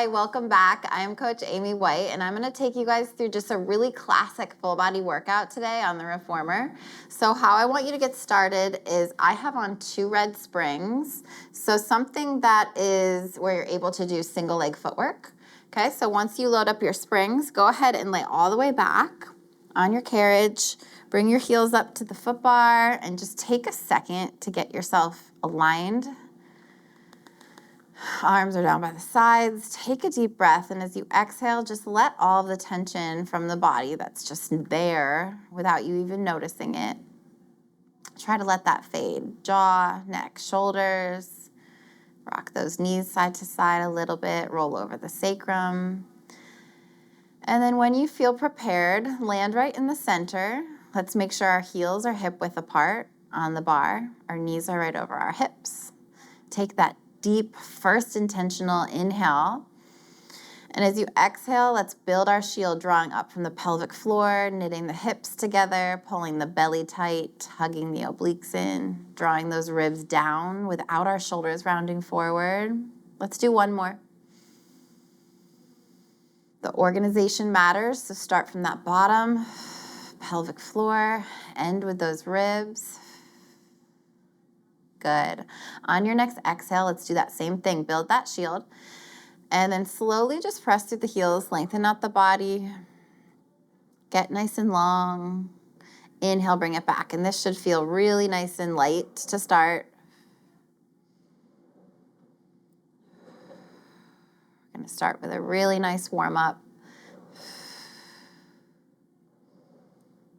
Hi, welcome back. I'm Coach Amy White, and I'm going to take you guys through just a really classic full body workout today on the reformer. So how I want you to get started is I have on 2 red springs. So something that is where you're able to do single leg footwork. Okay, so once you load up your springs, go ahead and lay all the way back on your carriage. Bring your heels up to the foot bar and just take a second to get yourself aligned. Arms are down by the sides. Take a deep breath, and as you exhale, just let all of the tension from the body that's just there without you even noticing it. Try to let that fade. Jaw, neck, shoulders. Rock those knees side to side a little bit. Roll over the sacrum. And then when you feel prepared, land right in the center. Let's make sure our heels are hip width apart on the bar. Our knees are right over our hips. Take that deep first intentional inhale. And as you exhale, let's build our shield, drawing up from the pelvic floor, knitting the hips together, pulling the belly tight, hugging the obliques in, drawing those ribs down without our shoulders rounding forward. Let's do one more. The organization matters, so start from that bottom, pelvic floor, end with those ribs. Good. On your next exhale, let's do that same thing. Build that shield. And then slowly just press through the heels, lengthen out the body. Get nice and long. Inhale, bring it back. And this should feel really nice and light to start. We're going to start with a really nice warm up.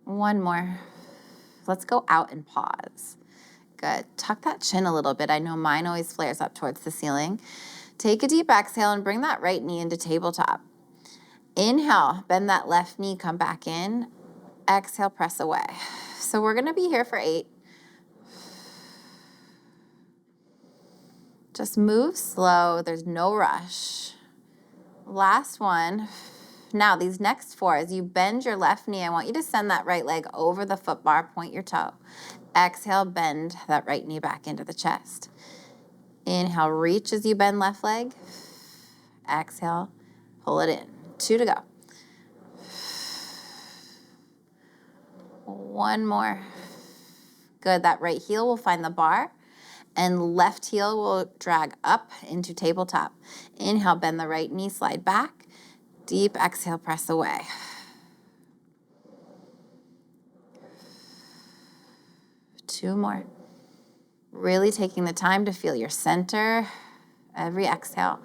One more. Let's go out and pause. Good. Tuck that chin a little bit. I know mine always flares up towards the ceiling. Take a deep exhale and bring that right knee into tabletop. Inhale, bend that left knee, come back in. Exhale, press away. So we're going to be here for 8. Just move slow. There's no rush. Last one. Now, these next 4, as you bend your left knee, I want you to send that right leg over the foot bar, point your toe. Exhale, bend that right knee back into the chest. Inhale, reach as you bend left leg. Exhale, pull it in. 2 to go. One more. Good, that right heel will find the bar, and left heel will drag up into tabletop. Inhale, bend the right knee, slide back. Deep exhale, press away. Two more. Really taking the time to feel your center every exhale.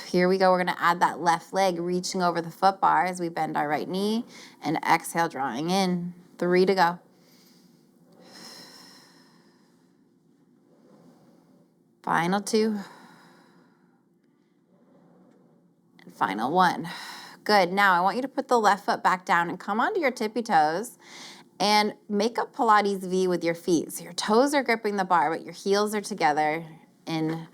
Here we go. We're going to add that left leg, reaching over the foot bar as we bend our right knee, and exhale, drawing in. 3 to go. Final 2. And final 1. Good. Now I want you to put the left foot back down and come onto your tippy toes and make a Pilates V with your feet. So your toes are gripping the bar, but your heels are together in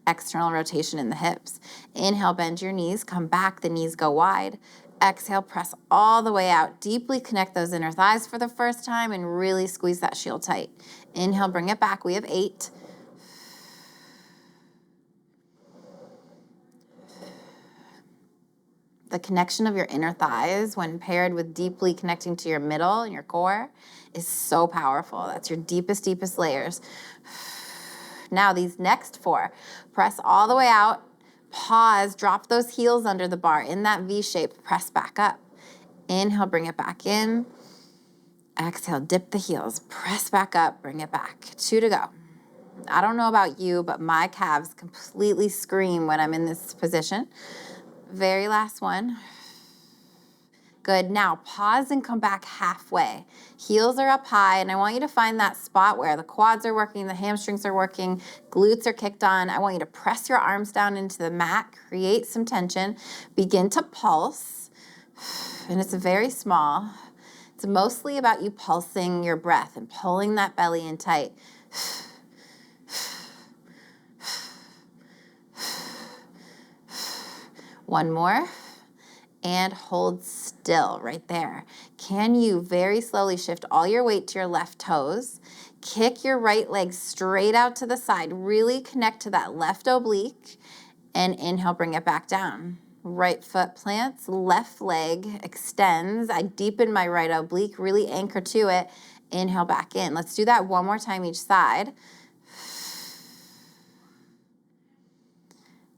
external rotation in the hips. Inhale, bend your knees, come back, the knees go wide. Exhale, press all the way out. Deeply connect those inner thighs for the first time and really squeeze that shield tight. Inhale, bring it back. We have 8. The connection of your inner thighs when paired with deeply connecting to your middle and your core is so powerful. That's your deepest, deepest layers. Now these next 4, press all the way out, pause, drop those heels under the bar in that V shape, press back up. Inhale, bring it back in. Exhale, dip the heels, press back up, bring it back. 2 to go. I don't know about you, but my calves completely scream when I'm in this position. Very last one. Good. Now pause and come back halfway. Heels are up high, and I want you to find that spot where the quads are working, the hamstrings are working, glutes are kicked on. I want you to press your arms down into the mat, create some tension, begin to pulse, and it's very small. It's mostly about you pulsing your breath and pulling that belly in tight. One more, and hold still right there. Can you very slowly shift all your weight to your left toes? Kick your right leg straight out to the side. Really connect to that left oblique And inhale, bring it back down. Right foot plants, left leg extends. I deepen my right oblique, really anchor to it. Inhale back in. Let's do that one more time each side.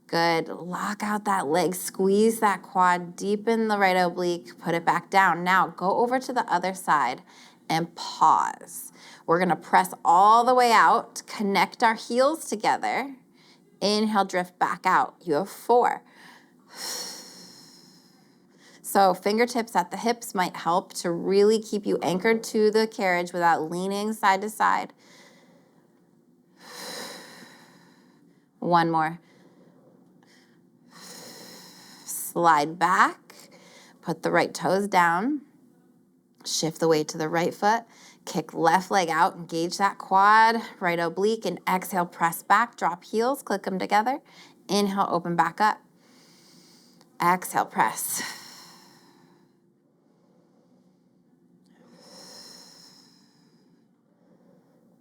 Good. Lock out that leg, squeeze that quad, deepen the right oblique, put it back down. Now go over to the other side and pause. We're gonna press all the way out, connect our heels together. Inhale, drift back out. You have 4. So fingertips at the hips might help to really keep you anchored to the carriage without leaning side to side. One more. Slide back, put the right toes down, shift the weight to the right foot, kick left leg out, engage that quad, right oblique, and exhale, press back, drop heels, click them together. Inhale, open back up. Exhale, press.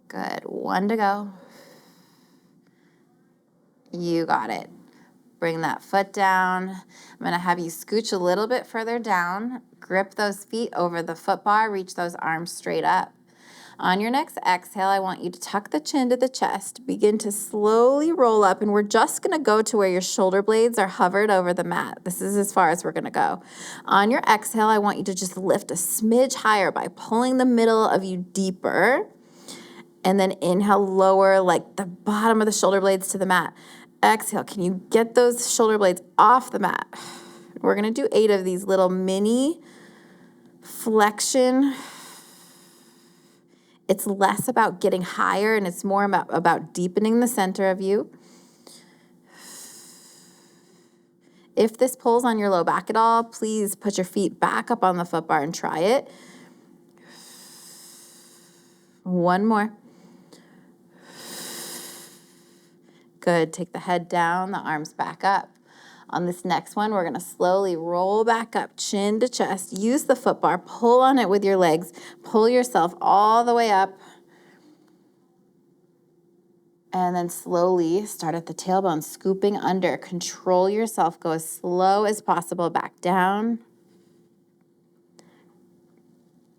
Good. 1 to go. You got it. Bring that foot down. I'm going to have you scooch a little bit further down. Grip those feet over the foot bar. Reach those arms straight up. On your next exhale, I want you to tuck the chin to the chest. Begin to slowly roll up, and we're just going to go to where your shoulder blades are hovered over the mat. This is as far as we're going to go. On your exhale, I want you to just lift a smidge higher by pulling the middle of you deeper. And then inhale, lower like the bottom of the shoulder blades to the mat. Exhale, can you get those shoulder blades off the mat? We're gonna do 8 of these little mini flexion. It's less about getting higher and it's more about deepening the center of you. If this pulls on your low back at all, please put your feet back up on the foot bar and try it. 1 more. Good. Take the head down, the arms back up. On this next one, we're going to slowly roll back up, chin to chest. Use the foot bar. Pull on it with your legs. Pull yourself all the way up. And then slowly start at the tailbone, scooping under. Control yourself. Go as slow as possible back down.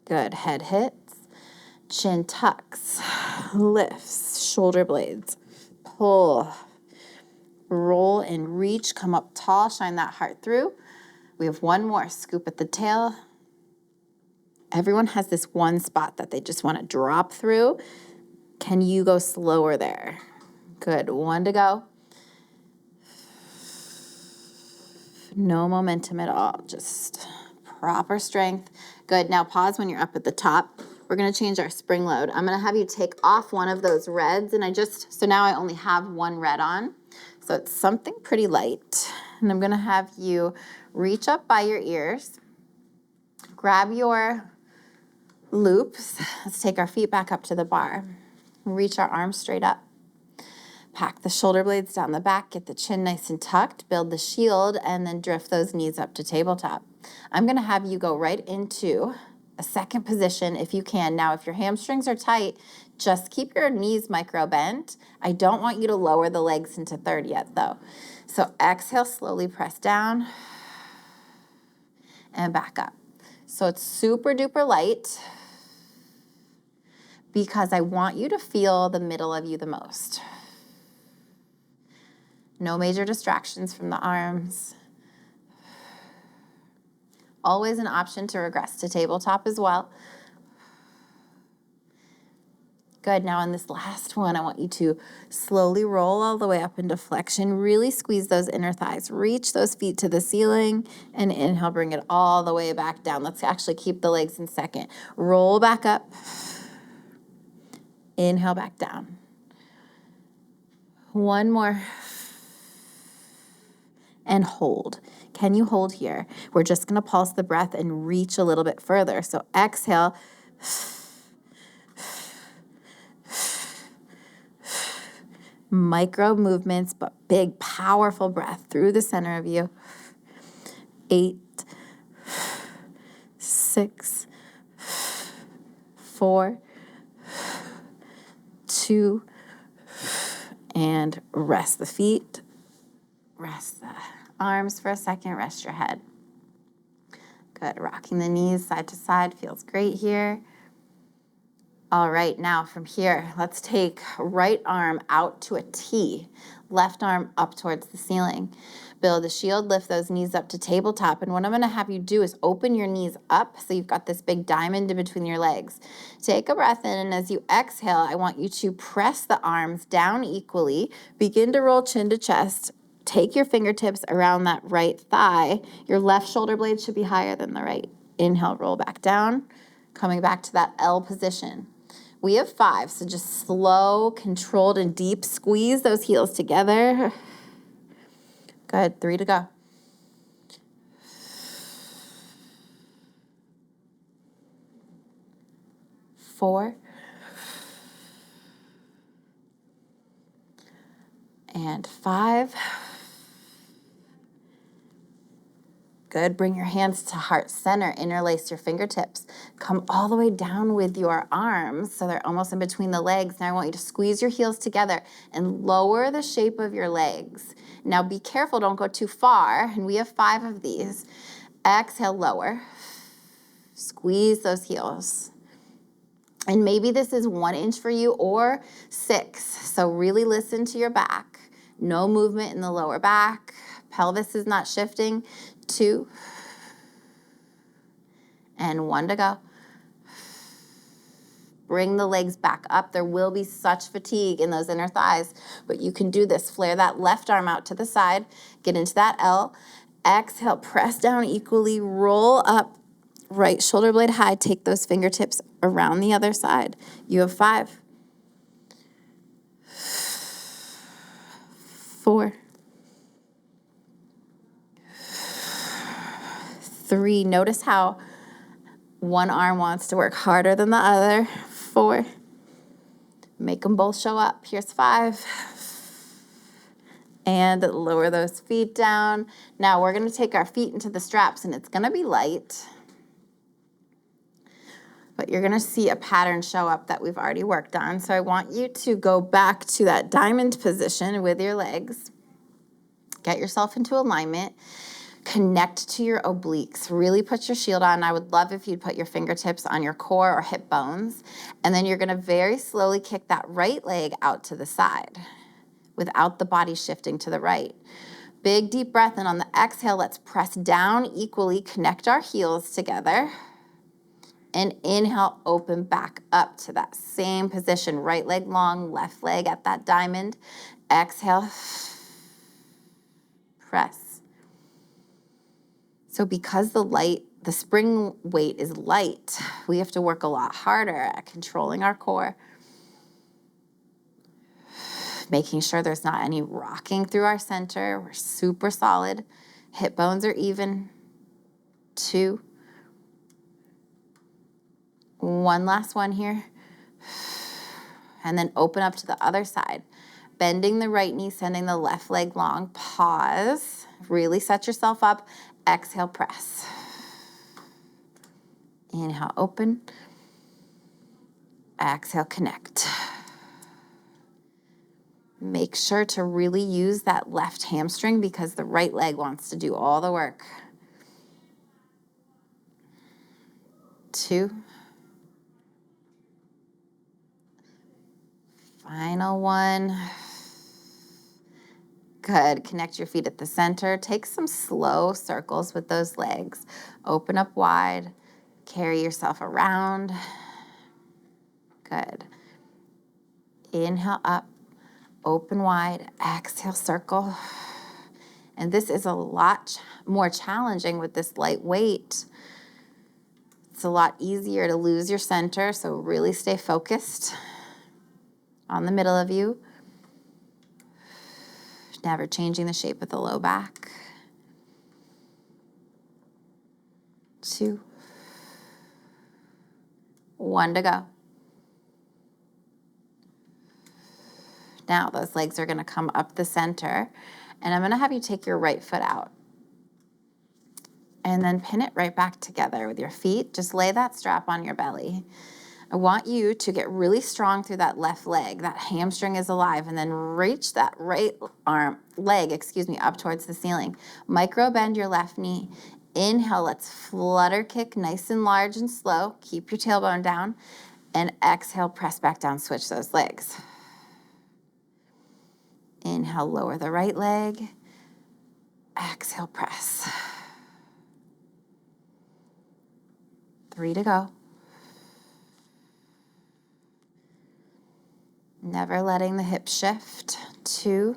Good. Head hits. Chin tucks. Lifts. Shoulder blades. Pull, roll and reach, come up tall, shine that heart through. We have 1 more, scoop at the tail. Everyone has this one spot that they just want to drop through. Can you go slower there? Good, 1 to go. No momentum at all, just proper strength. Good, now pause when you're up at the top. We're gonna change our spring load. I'm gonna have you take off one of those reds, and so now I only have 1 red on. So it's something pretty light. And I'm gonna have you reach up by your ears, grab your loops. Let's take our feet back up to the bar. Reach our arms straight up. Pack the shoulder blades down the back, get the chin nice and tucked, build the shield, and then drift those knees up to tabletop. I'm gonna have you go right into a second position if you can. Now, if your hamstrings are tight, just keep your knees micro bent. I don't want you to lower the legs into third yet though. So exhale, slowly press down and back up. So it's super duper light because I want you to feel the middle of you the most. No major distractions from the arms. Always an option to regress to tabletop as well. Good, now on this last one, I want you to slowly roll all the way up into flexion. Really squeeze those inner thighs. Reach those feet to the ceiling and inhale, bring it all the way back down. Let's actually keep the legs in second. Roll back up. Inhale back down. 1 more. And hold. Can you hold here? We're just going to pulse the breath and reach a little bit further. So exhale. Micro movements, but big, powerful breath through the center of you. 8, 6, 4, 2, and rest the feet. Rest the arms for a second, rest your head. Good, rocking the knees side to side feels great here. All right, now from here, let's take right arm out to a T, left arm up towards the ceiling. Build a shield, lift those knees up to tabletop. And what I'm gonna have you do is open your knees up so you've got this big diamond in between your legs. Take a breath in, and as you exhale, I want you to press the arms down equally. Begin to roll chin to chest. Take your fingertips around that right thigh. Your left shoulder blade should be higher than the right. Inhale, roll back down, coming back to that L position. We have 5, so just slow, controlled, and deep. Squeeze those heels together. Good, 3 to go. 4. And 5. Good. Bring your hands to heart center. Interlace your fingertips. Come all the way down with your arms so they're almost in between the legs. Now I want you to squeeze your heels together and lower the shape of your legs. Now be careful, don't go too far. And we have 5 of these. Exhale, lower. Squeeze those heels. And maybe this is 1 inch for you or 6. So really listen to your back. No movement in the lower back. Pelvis is not shifting. 2. And 1 to go. Bring the legs back up. There will be such fatigue in those inner thighs, but you can do this. Flare that left arm out to the side. Get into that L. Exhale, press down equally. Roll up. Right shoulder blade high. Take those fingertips around the other side. You have 5. 4. 3. Notice how one arm wants to work harder than the other. 4. Make them both show up. Here's 5. And lower those feet down. Now we're going to take our feet into the straps, and it's going to be light. But you're going to see a pattern show up that we've already worked on. So I want you to go back to that diamond position with your legs. Get yourself into alignment. Connect to your obliques. Really put your shield on. I would love if you'd put your fingertips on your core or hip bones. And then you're going to very slowly kick that right leg out to the side without the body shifting to the right. Big deep breath, and on the exhale, let's press down equally. Connect our heels together. And inhale, open back up to that same position. Right leg long, left leg at that diamond. Exhale, press. So because the spring weight is light, we have to work a lot harder at controlling our core. Making sure there's not any rocking through our center. We're super solid. Hip bones are even. 2. 1 last one here. And then open up to the other side. Bending the right knee, sending the left leg long. Pause. Really set yourself up. Exhale, press. Inhale, open. Exhale, connect. Make sure to really use that left hamstring because the right leg wants to do all the work. 2. Final 1. Good. Connect your feet at the center. Take some slow circles with those legs. Open up wide. Carry yourself around. Good. Inhale up. Open wide. Exhale, circle. And this is a lot more challenging with this light weight. It's a lot easier to lose your center, so really stay focused on the middle of you. Never changing the shape of the low back. 2. 1 to go. Now those legs are going to come up the center, and I'm going to have you take your right foot out. And then pin it right back together with your feet. Just lay that strap on your belly. I want you to get really strong through that left leg. That hamstring is alive, and then reach that right leg, up towards the ceiling. Micro bend your left knee. Inhale, let's flutter kick nice and large and slow. Keep your tailbone down. And exhale, press back down, switch those legs. Inhale, lower the right leg. Exhale, press. 3 to go. Never letting the hip shift. 2.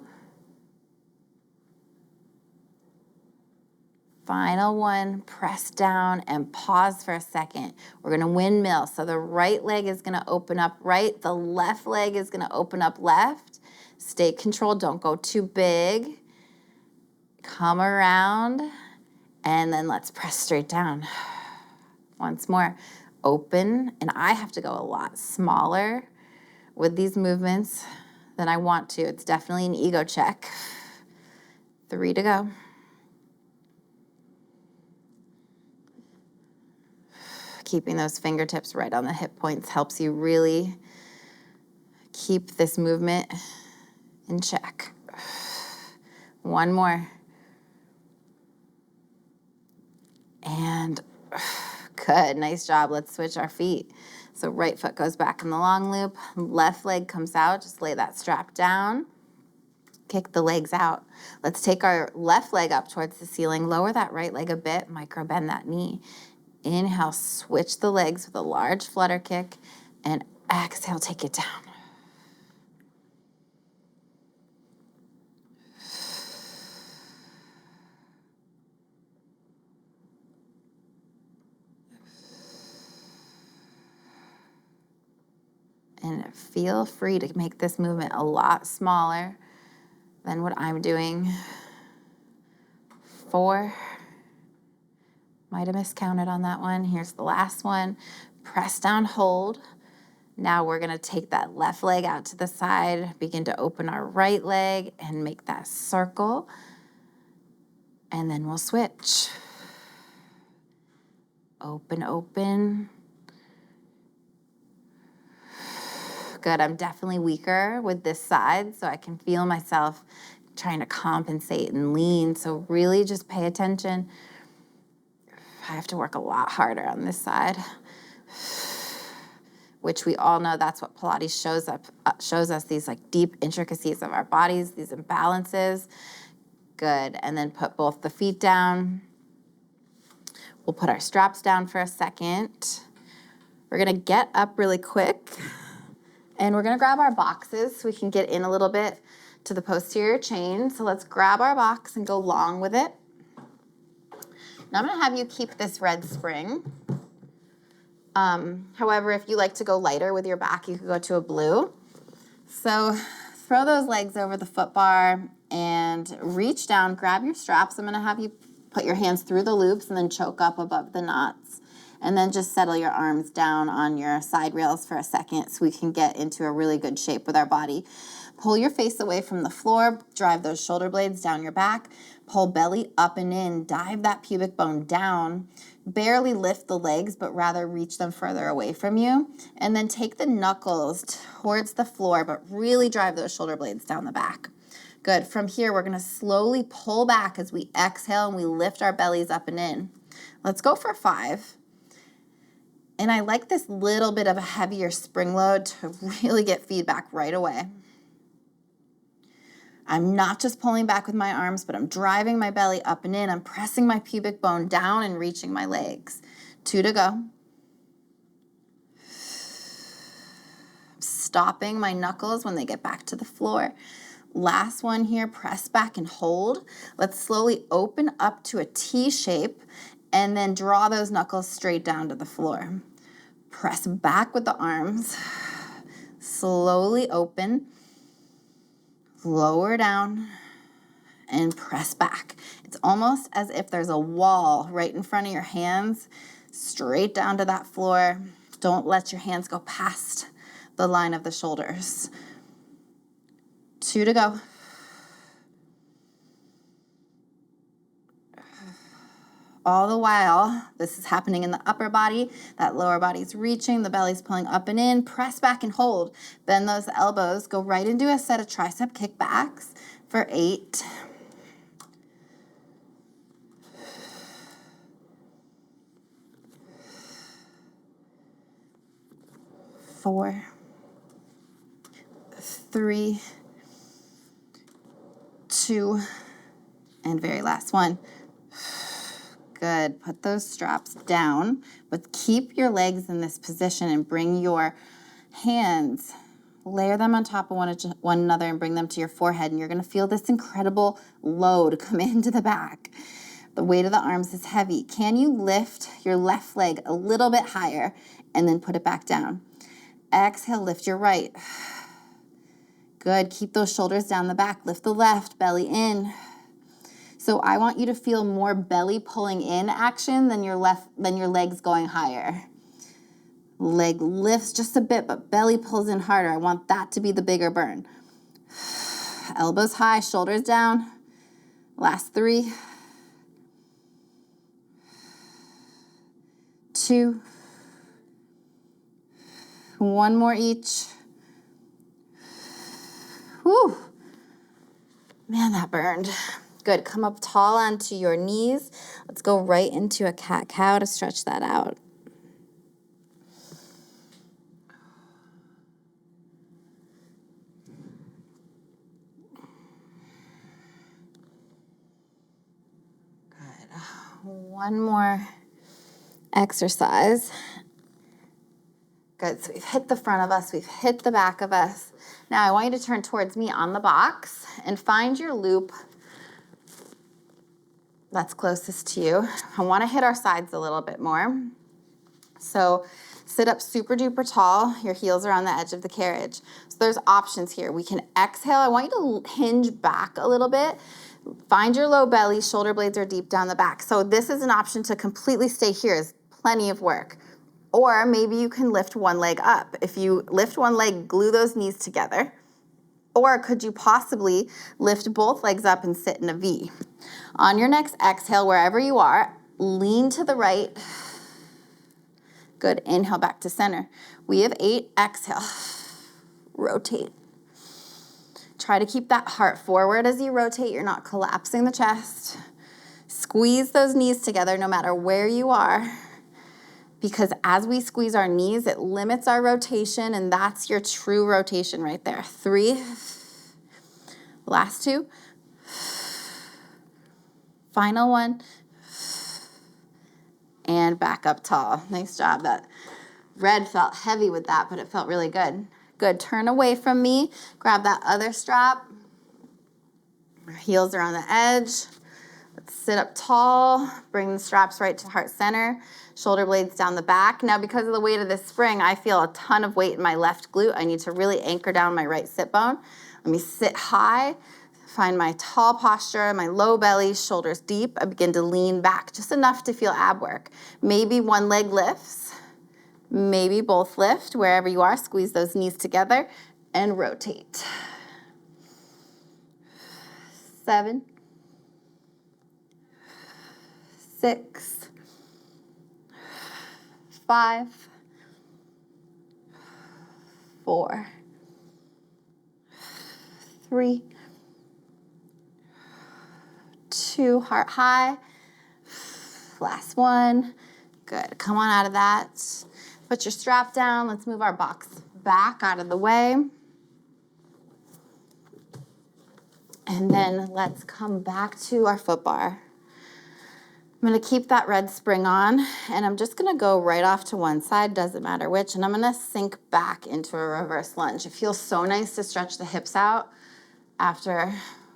Final 1, press down and pause for a second. We're gonna windmill. So the right leg is gonna open up right, the left leg is gonna open up left. Stay controlled, don't go too big. Come around, and then let's press straight down. Once more, open, and I have to go a lot smaller with these movements than I want to. It's definitely an ego check. 3 to go. Keeping those fingertips right on the hip points helps you really keep this movement in check. 1 more. And good, nice job. Let's switch our feet. So right foot goes back in the long loop, left leg comes out, just lay that strap down. Kick the legs out. Let's take our left leg up towards the ceiling, lower that right leg a bit, micro bend that knee. Inhale, switch the legs with a large flutter kick, and exhale, take it down. And feel free to make this movement a lot smaller than what I'm doing. 4. Might have miscounted on that one. Here's the last one. Press down, hold. Now we're gonna take that left leg out to the side, begin to open our right leg and make that circle. And then we'll switch. Open, open. Good, I'm definitely weaker with this side, so I can feel myself trying to compensate and lean. So really just pay attention. I have to work a lot harder on this side, which we all know that's what Pilates shows us, these like deep intricacies of our bodies, these imbalances. Good, and then put both the feet down. We'll put our straps down for a second. We're gonna get up really quick, and we're gonna grab our boxes so we can get in a little bit to the posterior chain. So let's grab our box and go long with it. Now I'm gonna have you keep this red spring. However, if you like to go lighter with your back, you could go to a blue. So throw those legs over the foot bar and reach down, grab your straps. I'm gonna have you put your hands through the loops and then choke up above the knots. And then just settle your arms down on your side rails for a second so we can get into a really good shape with our body. Pull your face away from the floor, drive those shoulder blades down your back, pull belly up and in, dive that pubic bone down, barely lift the legs, but rather reach them further away from you. And then take the knuckles towards the floor, but really drive those shoulder blades down the back. Good, from here, we're gonna slowly pull back as we exhale and we lift our bellies up and in. Let's go for 5. And I like this little bit of a heavier spring load to really get feedback right away. I'm not just pulling back with my arms, but I'm driving my belly up and in. I'm pressing my pubic bone down and reaching my legs. 2 to go. Stopping my knuckles when they get back to the floor. Last one here, press back and hold. Let's slowly open up to a T shape and then draw those knuckles straight down to the floor. Press back with the arms. Slowly open. Lower down and press back. It's almost as if there's a wall right in front of your hands, straight down to that floor. Don't let your hands go past the line of the shoulders. 2 to go. All the while, this is happening in the upper body. That lower body's reaching, the belly's pulling up and in. Press back and hold. Bend those elbows. Go right into a set of tricep kickbacks for 8. 4, 3, 2, and very last one. Good. Put those straps down, but keep your legs in this position and bring your hands, layer them on top of one another and bring them to your forehead, and you're going to feel this incredible load come into the back. The weight of the arms is heavy. Can you lift your left leg a little bit higher and then put it back down? Exhale, lift your right. Good. Keep those shoulders down the back. Lift the left, belly in. So I want you to feel more belly pulling in action than your legs going higher. Leg lifts just a bit, but belly pulls in harder. I want that to be the bigger burn. Elbows high, shoulders down. Last 3, 2, 1 more each. Whew. Man, that burned. Good. Come up tall onto your knees. Let's go right into a cat-cow to stretch that out. Good. One more exercise. Good. So we've hit the front of us. We've hit the back of us. Now I want you to turn towards me on the box and find your loop that's closest to you. I want to hit our sides a little bit more. So sit up super duper tall. Your heels are on the edge of the carriage. So there's options here. We can exhale. I want you to hinge back a little bit. Find your low belly. Shoulder blades are deep down the back. So this is an option to completely stay here. Is plenty of work. Or maybe you can lift one leg up. If you lift one leg, glue those knees together. Or could you possibly lift both legs up and sit in a V? On your next exhale, wherever you are, lean to the right. Good. Inhale back to center. We have 8. Exhale. Rotate. Try to keep that heart forward as you rotate. You're not collapsing the chest. Squeeze those knees together no matter where you are. Because as we squeeze our knees, it limits our rotation, and that's your true rotation right there. 3. Last 2. Final 1. And back up tall. Nice job. That red felt heavy with that, but it felt really good. Good. Turn away from me. Grab that other strap. Our heels are on the edge. Let's sit up tall. Bring the straps right to heart center. Shoulder blades down the back. Now, because of the weight of this spring, I feel a ton of weight in my left glute. I need to really anchor down my right sit bone. Let me sit high. Find my tall posture, my low belly, shoulders deep. I begin to lean back, just enough to feel ab work. Maybe one leg lifts. Maybe both lift. Wherever you are, squeeze those knees together and rotate. 7, 6, 5, 4, 3, 2, heart high. Last 1. Good. Come on out of that. Put your strap down. Let's move our box back out of the way. And then let's come back to our foot bar. I'm going to keep that red spring on, and I'm just going to go right off to one side, doesn't matter which, and I'm going to sink back into a reverse lunge. It feels so nice to stretch the hips out after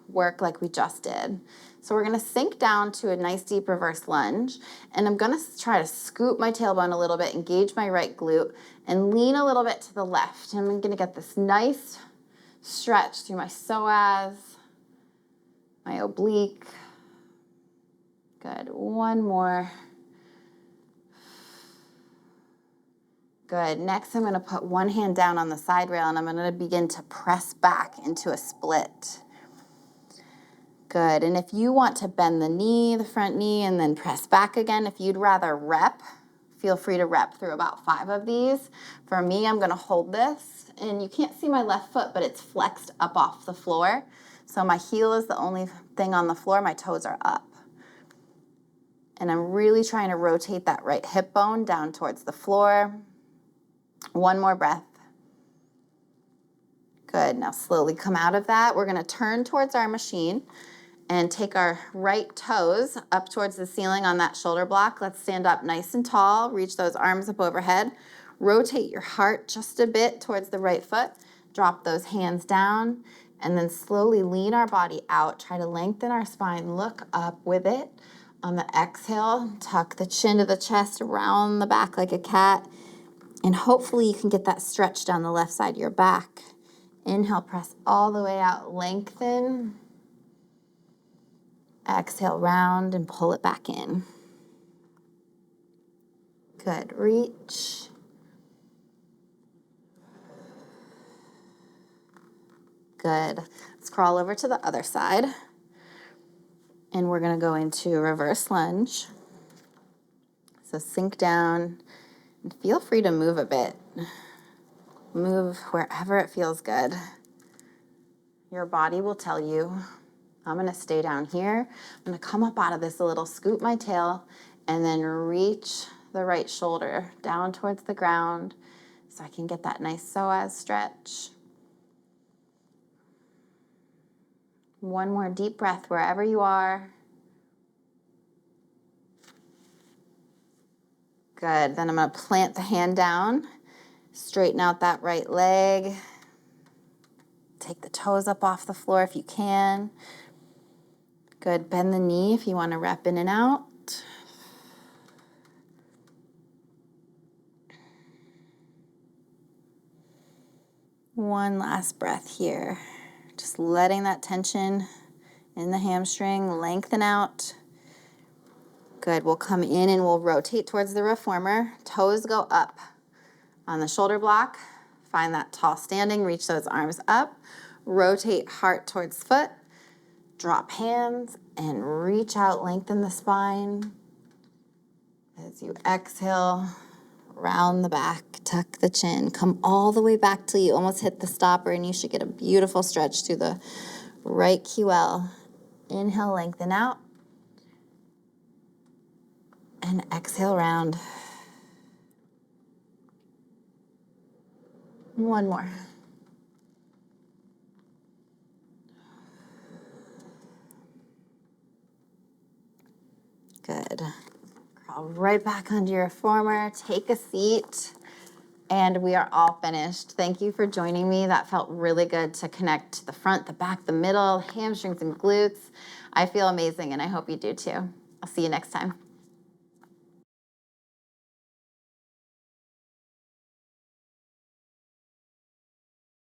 work like we just did. So we're going to sink down to a nice deep reverse lunge, and I'm going to try to scoop my tailbone a little bit, engage my right glute, and lean a little bit to the left. And I'm going to get this nice stretch through my psoas, my oblique. Good. One more. Good. Next, I'm going to put one hand down on the side rail, and I'm going to begin to press back into a split. Good. And if you want to bend the knee, the front knee, and then press back again, if you'd rather rep, feel free to rep through about 5 of these. For me, I'm going to hold this, and you can't see my left foot, but it's flexed up off the floor. So my heel is the only thing on the floor. My toes are up. And I'm really trying to rotate that right hip bone down towards the floor. One more breath. Good. Now slowly come out of that. We're going to turn towards our machine and take our right toes up towards the ceiling on that shoulder block. Let's stand up nice and tall. Reach those arms up overhead. Rotate your heart just a bit towards the right foot. Drop those hands down and then slowly lean our body out. Try to lengthen our spine. Look up with it. On the exhale, tuck the chin to the chest, around the back like a cat. And hopefully you can get that stretch down the left side of your back. Inhale, press all the way out, lengthen. Exhale, round and pull it back in. Good, reach. Good. Let's crawl over to the other side. And we're gonna go into a reverse lunge. So sink down and feel free to move a bit. Move wherever it feels good. Your body will tell you, I'm gonna stay down here. I'm gonna come up out of this a little, scoop my tail, and then reach the right shoulder down towards the ground so I can get that nice psoas stretch. One more deep breath wherever you are. Good, then I'm gonna plant the hand down, straighten out that right leg. Take the toes up off the floor if you can. Good, bend the knee if you wanna rep in and out. One last breath here. Just letting that tension in the hamstring lengthen out. Good, we'll come in and we'll rotate towards the reformer. Toes go up on the shoulder block. Find that tall standing, reach those arms up. Rotate heart towards foot. Drop hands and reach out, lengthen the spine. As you exhale, round the back, tuck the chin. Come all the way back till you almost hit the stopper, and you should get a beautiful stretch through the right QL. Inhale, lengthen out. And exhale, round. One more. Good. Crawl right back onto your reformer. Take a seat. And we are all finished. Thank you for joining me. That felt really good to connect the front, the back, the middle, hamstrings and glutes. I feel amazing, and I hope you do too. I'll see you next time.